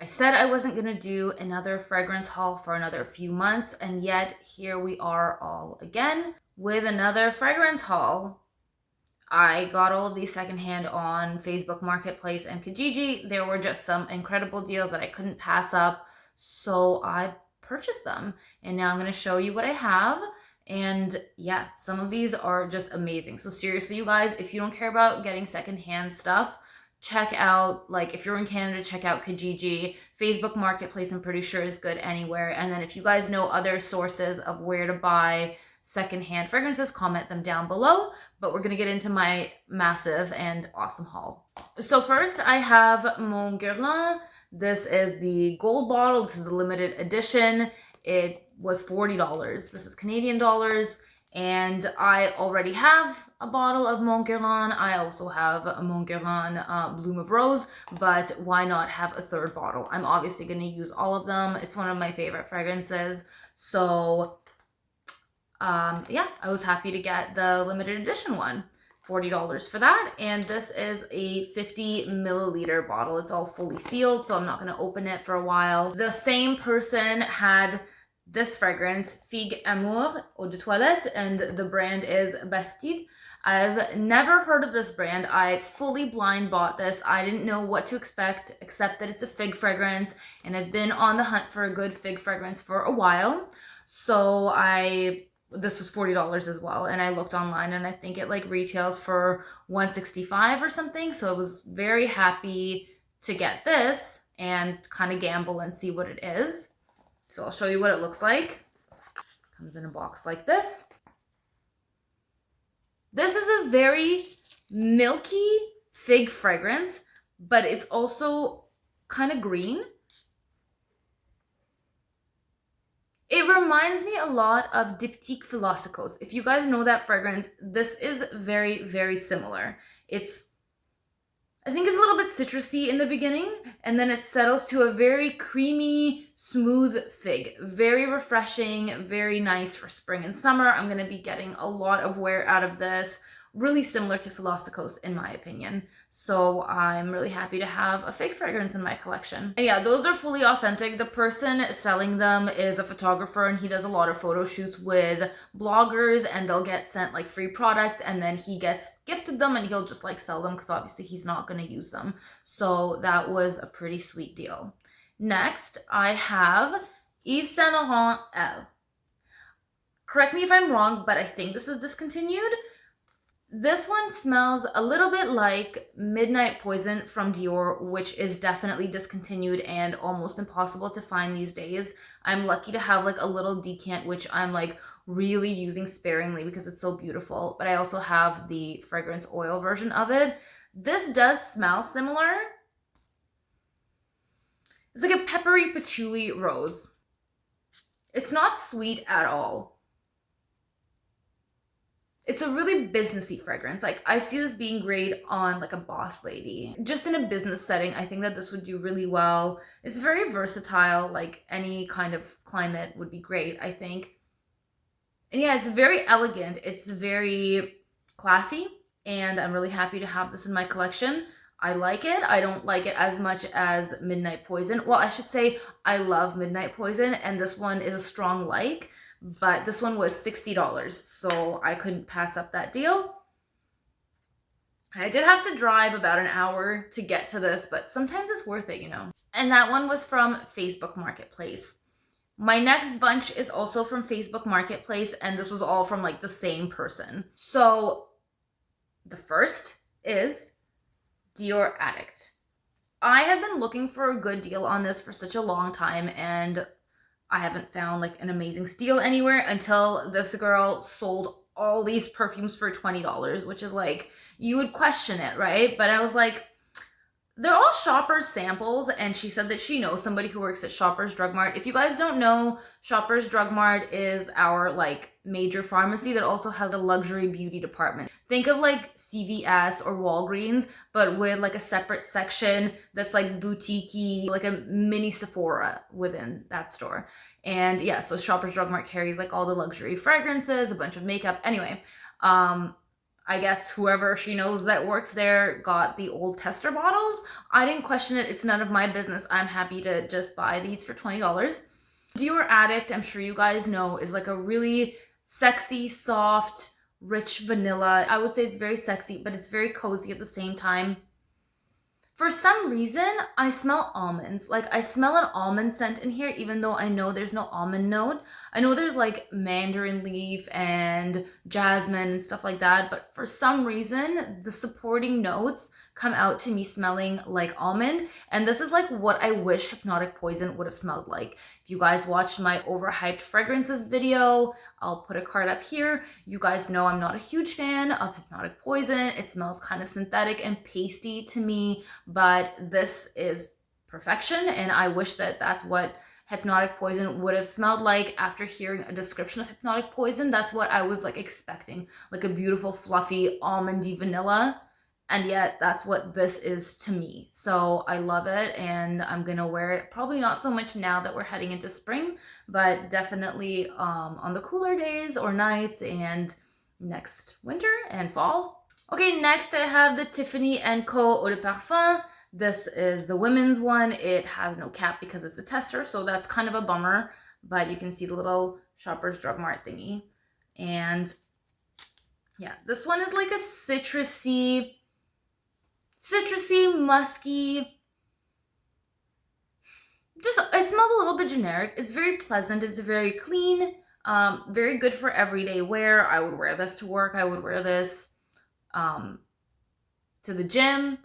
I said I wasn't gonna do another fragrance haul for another few months, and yet here we are all again with another fragrance haul. I got all of these secondhand on Facebook Marketplace and Kijiji. There were just some incredible deals that I couldn't pass up, so I purchased them. And now I'm gonna show you what I have. And yeah, some of these are just amazing. So seriously, you guys, if you don't care about getting secondhand stuff, check out, like, if you're in Canada, check out Kijiji. Facebook Marketplace, I'm pretty sure, is good anywhere. And then if you guys know other sources of where to buy secondhand fragrances, comment them down below. But we're gonna get into my massive and awesome haul. So first I have Mon Guerlain. This is the gold bottle. This is the limited edition. It was $40. This is Canadian dollars. And I already have a bottle of Mon Guerlain. I also have a Mon Guerlain Bloom of Rose, but why not have a third bottle? I'm obviously going to use all of them. It's one of my favorite fragrances. So yeah, I was happy to get the limited edition one. $40 for that. And this is a 50 milliliter bottle. It's all fully sealed, so I'm not going to open it for a while. The same person had this fragrance, Figue Amour Eau de Toilette, and the brand is Bastide. I've never heard of this brand. I fully blind bought this. I didn't know what to expect, except that it's a fig fragrance, and I've been on the hunt for a good fig fragrance for a while. So this was $40 as well, and I looked online, and I think it like retails for $165 or something. So I was very happy to get this and kind of gamble and see what it is. So I'll show you what it looks like. Comes in a box like this. This is a very milky fig fragrance, but it's also kind of green. It reminds me a lot of Diptyque Philosophos. If you guys know that fragrance, this is very, very similar. I think it's a little bit citrusy in the beginning, and then it settles to a very creamy, smooth fig. Very refreshing, very nice for spring and summer. I'm going to be getting a lot of wear out of this. Really similar to Philosophos in my opinion. So I'm really happy to have a fig fragrance in my collection. And yeah, those are fully authentic. The person selling them is a photographer, and he does a lot of photo shoots with bloggers, and they'll get sent like free products, and then he gets gifted them, and he'll just like sell them because obviously he's not going to use them. So that was a pretty sweet deal. Next, I have Yves Saint Laurent Elle. Correct me if I'm wrong, but I think this is discontinued. This one smells a little bit like Midnight Poison from Dior, which is definitely discontinued and almost impossible to find these days. I'm lucky to have like a little decant, which I'm like really using sparingly because it's so beautiful. But I also have the fragrance oil version of it. This does smell similar. It's like a peppery patchouli rose. It's not sweet at all. It's a really businessy fragrance. Like, I see this being great on like a boss lady. Just in a business setting, I think that this would do really well. It's very versatile, like any kind of climate would be great, I think. And yeah, it's very elegant. It's very classy, and I'm really happy to have this in my collection. I like it. I don't like it as much as Midnight Poison. Well, I should say I love Midnight Poison, and this one is a strong like. But this one was $60, so I couldn't pass up that deal. I did have to drive about an hour to get to this, but sometimes it's worth it, you know. And that one was from Facebook Marketplace. My next bunch is also from Facebook Marketplace, and this was all from like the same person. So the first is Dior Addict. I have been looking for a good deal on this for such a long time, and I haven't found like an amazing steal anywhere until this girl sold all these perfumes for $20, which is like, you would question it, right? But I was like, they're all Shoppers samples, and she said that she knows somebody who works at Shoppers Drug Mart. If you guys don't know, Shoppers Drug Mart is our like major pharmacy that also has a luxury beauty department. Think of like CVS or Walgreens, but with like a separate section that's like boutique-y, like a mini Sephora within that store. And yeah, so Shoppers Drug Mart carries like all the luxury fragrances, a bunch of makeup. Anyway, I guess whoever she knows that works there got the old tester bottles. I didn't question it. It's none of my business. I'm happy to just buy these for $20. Dior Addict, I'm sure you guys know, is like a really sexy, soft, rich vanilla. I would say it's very sexy, but it's very cozy at the same time. For some reason, I smell almonds. Like, I smell an almond scent in here, even though I know there's no almond note. I know there's like mandarin leaf and jasmine and stuff like that, but for some reason, the supporting notes come out to me smelling like almond. And this is like what I wish Hypnotic Poison would have smelled like. If you guys watched my overhyped fragrances video, I'll put a card up here. You guys know I'm not a huge fan of Hypnotic Poison. It smells kind of synthetic and pasty to me, but this is perfection, and I wish that that's what Hypnotic Poison would have smelled like. After hearing a description of Hypnotic Poison, that's what I was like expecting, like a beautiful fluffy almondy vanilla, and yet that's what this is to me. So I love it, and I'm gonna wear it probably not so much now that we're heading into spring, but definitely on the cooler days or nights and next winter and fall. Okay, next I have the Tiffany Co Eau de Parfum. This is the women's one. It has no cap because it's a tester, so that's kind of a bummer, but you can see the little Shoppers Drug Mart thingy. And yeah, this one is like a citrusy, musky, just, it smells a little bit generic. It's very pleasant. It's very clean, very good for everyday wear. I would wear this to work. I would wear this to the gym.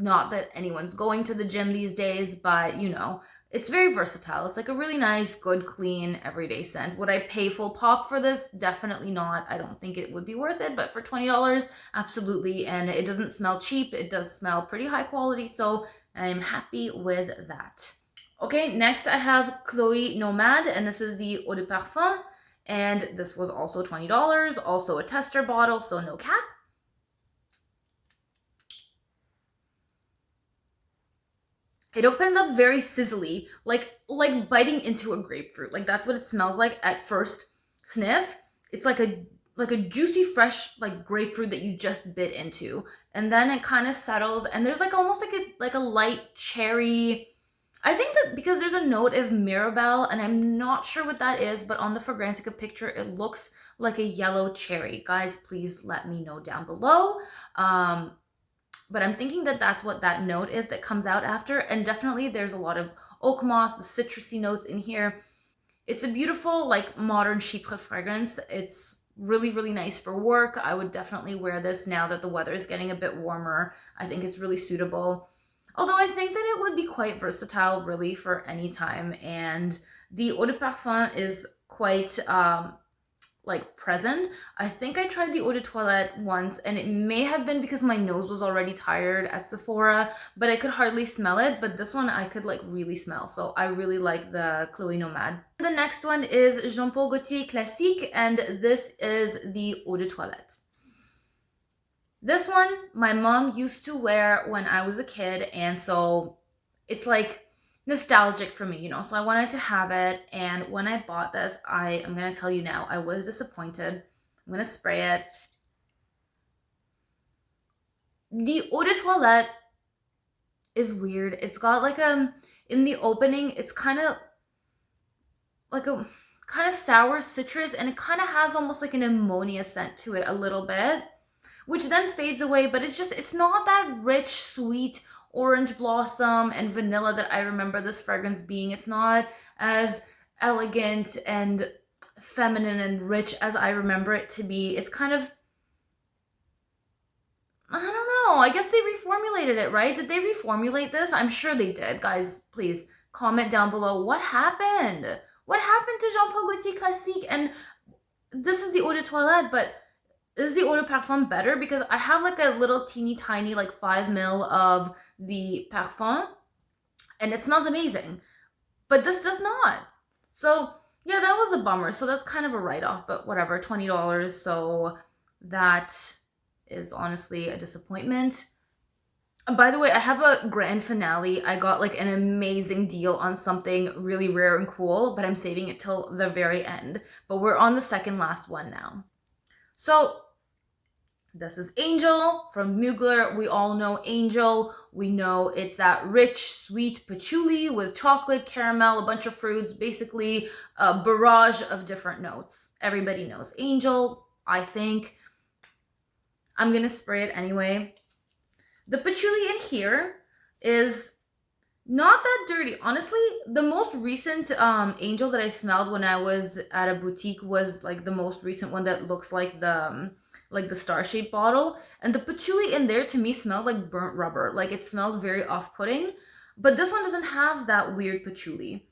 Not that anyone's going to the gym these days, but you know, it's very versatile. It's like a really nice, good, clean, everyday scent. Would I pay full pop for this? Definitely not. I don't think it would be worth it, but for $20, absolutely. And it doesn't smell cheap. It does smell pretty high quality, so I'm happy with that. Okay, next I have Chloe Nomade, and this is the Eau de Parfum, and this was also $20, also a tester bottle, so no cap. It opens up very sizzly, like biting into a grapefruit. Like that's what it smells like at first sniff. It's like a juicy, fresh like grapefruit that you just bit into, and then it kind of settles, and there's like almost like a light cherry. I think that because there's a note of Mirabelle, and I'm not sure what that is, but on the Fragrantica picture, it looks like a yellow cherry. Guys, please let me know down below. But I'm thinking that that's what that note is that comes out after. And definitely there's a lot of oak moss, the citrusy notes in here. It's a beautiful, like, modern chypre fragrance. It's really, really nice for work. I would definitely wear this now that the weather is getting a bit warmer. I think it's really suitable. Although I think that it would be quite versatile, really, for any time. And the Eau de Parfum is quite like present. I think I tried the Eau de Toilette once, and it may have been because my nose was already tired at Sephora, but I could hardly smell it. But this one I could like really smell, so I really like the Chloe Nomade. The next one is Jean Paul Gaultier Classique, and this is the Eau de Toilette. This one my mom used to wear when I was a kid, and so it's like nostalgic for me, you know, so I wanted to have it. And when I bought this, I am going to tell you now, I was disappointed. I'm going to spray it. The Eau de Toilette is weird. It's got like in the opening, it's kind of like a kind of sour citrus, and it kind of has almost like an ammonia scent to it a little bit, which then fades away, but it's not that rich, sweet, orange blossom and vanilla that I remember this fragrance being. It's not as elegant and feminine and rich as I remember it to be. It's kind of, I don't know, I guess they reformulated it, right? Did they reformulate this? I'm sure they did. Guys, please comment down below. What happened? What happened to Jean Paul Gaultier Classique? And this is the Eau de Toilette, but is the Eau de Parfum better? Because I have like a little teeny tiny like 5 ml of the Parfum, and it smells amazing, but this does not. So yeah, that was a bummer. So that's kind of a write-off, but whatever, $20. So that is honestly a disappointment. By the way, I have a grand finale. I got like an amazing deal on something really rare and cool, but I'm saving it till the very end. But we're on the second last one now. So This is Angel from Mugler. We all know Angel. We know it's that rich, sweet patchouli with chocolate, caramel, a bunch of fruits, basically a barrage of different notes. Everybody knows Angel, I think. I'm gonna spray it anyway. The patchouli in here is not that dirty. Honestly, the most recent Angel that I smelled when I was at a boutique was like the most recent one that looks like the star-shaped bottle. And the patchouli in there to me smelled like burnt rubber. Like it smelled very off-putting. But this one doesn't have that weird patchouli.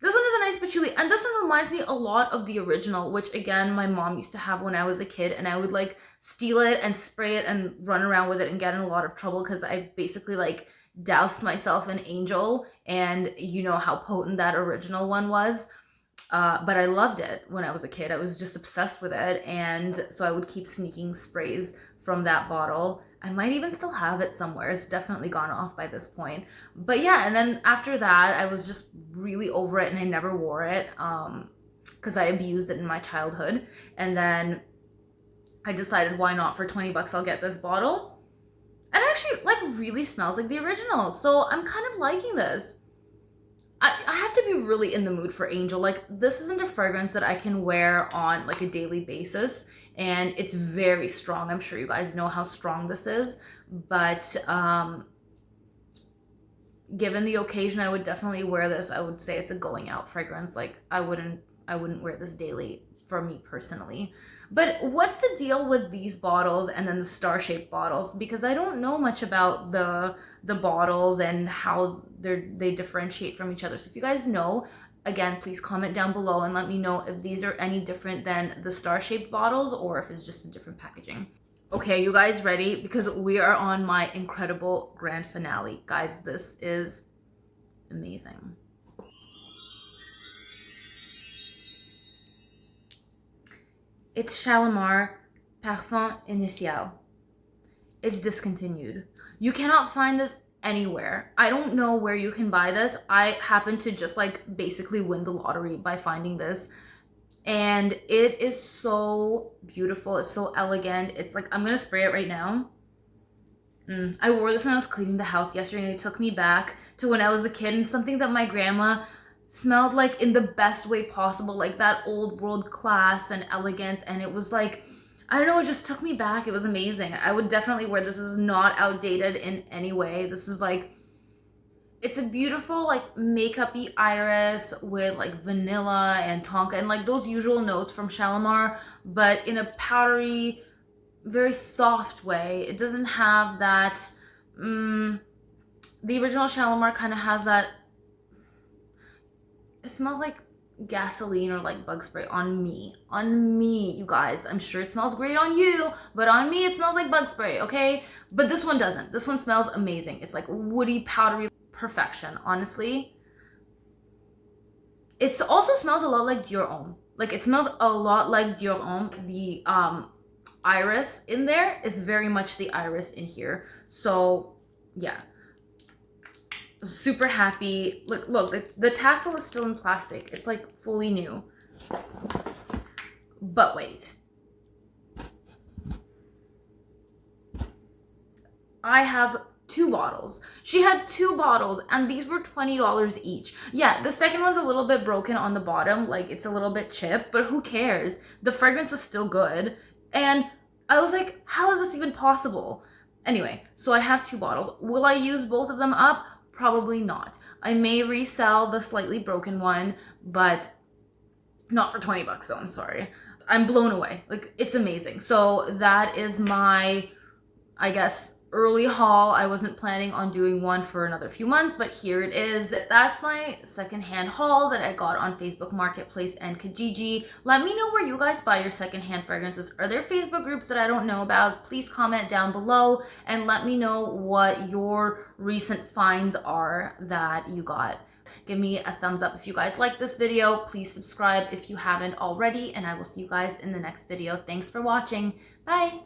This one is a nice patchouli, and this one reminds me a lot of the original, which again, my mom used to have when I was a kid, and I would like steal it and spray it and run around with it and get in a lot of trouble because I basically like doused myself in Angel, and you know how potent that original one was. But I loved it when I was a kid. I was just obsessed with it, and so I would keep sneaking sprays from that bottle. I might even still have it somewhere. It's definitely gone off by this point. But yeah, and then after that, I was just really over it and I never wore it because I abused it in my childhood. And then I decided, why not? For 20 bucks, I'll get this bottle. And actually, like, really smells like the original. So I'm kind of liking this. I have to be really in the mood for Angel. Like, this isn't a fragrance that I can wear on like a daily basis, and it's very strong. I'm sure you guys know how strong this is, but given the occasion, I would definitely wear this. I would say it's a going out fragrance. Like, I wouldn't wear this daily for me personally. But what's the deal with these bottles and then the star-shaped bottles? Because I don't know much about the bottles and how they differentiate from each other. So if you guys know, again, please comment down below and let me know if these are any different than the star-shaped bottles or if it's just a different packaging. Okay, you guys ready? Because we are on my incredible grand finale. Guys, this is amazing. It's Shalimar Parfum Initial. It's discontinued. You cannot find this anywhere. I don't know where you can buy this. I happened to just like basically win the lottery by finding this. And it is so beautiful. It's so elegant. It's like, I'm gonna spray it right now. I wore this when I was cleaning the house yesterday, and it took me back to when I was a kid and something that my grandma smelled like in the best way possible, like that old world class and elegance. And it was like, I don't know, it just took me back. It was amazing. I would definitely wear this. This is not outdated in any way. This is like, it's a beautiful like makeup-y iris with like vanilla and tonka and like those usual notes from Shalimar, but in a powdery, very soft way. It doesn't have that, the original Shalimar kind of has that, it smells like gasoline or like bug spray on me. On me, you guys. I'm sure it smells great on you, but on me it smells like bug spray, okay? But this one doesn't. This one smells amazing. It's like woody, powdery perfection, honestly. It also smells a lot like Dior Homme. Like, it smells a lot like Dior Homme. The iris in there is very much the iris in here. So, yeah. Super happy. Look, the tassel is still in plastic. It's like fully new. But wait. I have 2 bottles. She had 2 bottles and these were $20 each. Yeah, the second one's a little bit broken on the bottom, like it's a little bit chipped, but who cares? The fragrance is still good. And I was like, how is this even possible? Anyway, so I have 2 bottles. Will I use both of them up? Probably not. I may resell the slightly broken one, but not for 20 bucks though, I'm sorry. I'm blown away. Like, it's amazing. So that is my, I guess, early haul. I wasn't planning on doing one for another few months, but here it is. That's my secondhand haul that I got on Facebook Marketplace and Kijiji. Let me know where you guys buy your secondhand fragrances. Are there Facebook groups that I don't know about? Please comment down below and let me know what your recent finds are that you got. Give me a thumbs up if you guys like this video. Please subscribe if you haven't already, and I will see you guys in the next video. Thanks for watching. Bye.